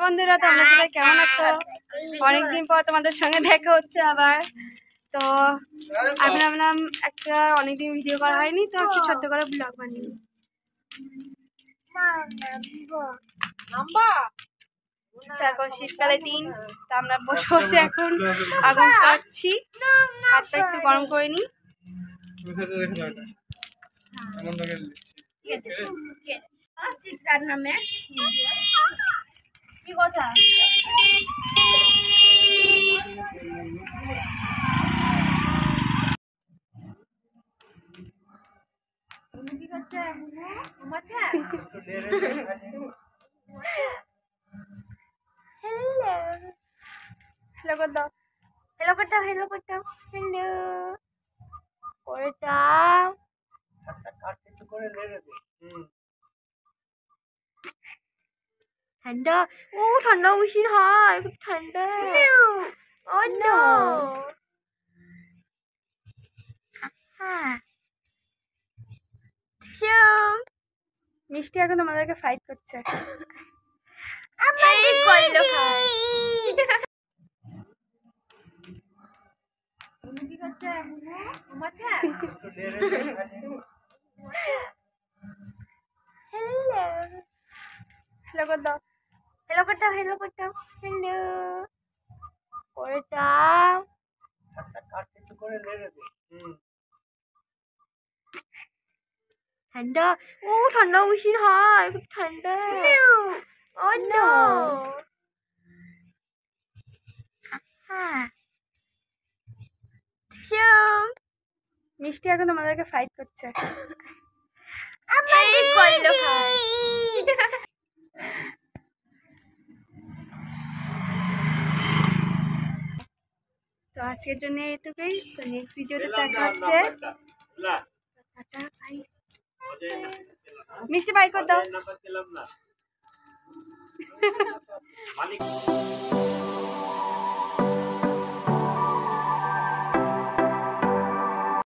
বন্ধুরা, তোমরা সবাই কেমন আছো? অনেকদিন পর তোমাদের সঙ্গে দেখা হচ্ছে আবার। তো আমি ভাবলাম একটা অনেকদিন ভিডিও করা হয়নি, তো একটু ছোট্ট করে ব্লগ বানিয়ে। এখন শীতকালের দিন, তো আমরা বসে বসে এখন আগুন পাচ্ছি। হাতটা একটু গরম করে নিই। কি কথা? हेलो कर दो, हेलो कर दो, हेलो कर दो, हेलो করে দাও। ঠান্ডা, ও ঠান্ডা বেশি হয়, খুব ঠান্ডা। ও নো, মিষ্টি এখন তোমাদেরকে ফাইট করছে। এই কইলো খায়। কি করছে মাথা? हेलो हेलो कर दो, हेलो कर दो, हेलो कर दो, हेलो করে দাও। ঠান্ডা, ও ঠান্ডা বেশি হয়, খুব ঠান্ডা। ও নো, মিষ্টি এখন তোমাদেরকে ফাইট করছে। এই কইলো খায়। তো আজকের জন্য এইটুকুই। তো নেক্সট ভিডিওতে দেখা হচ্ছে। Tata, by. মিষ্টি বাই করে দাও।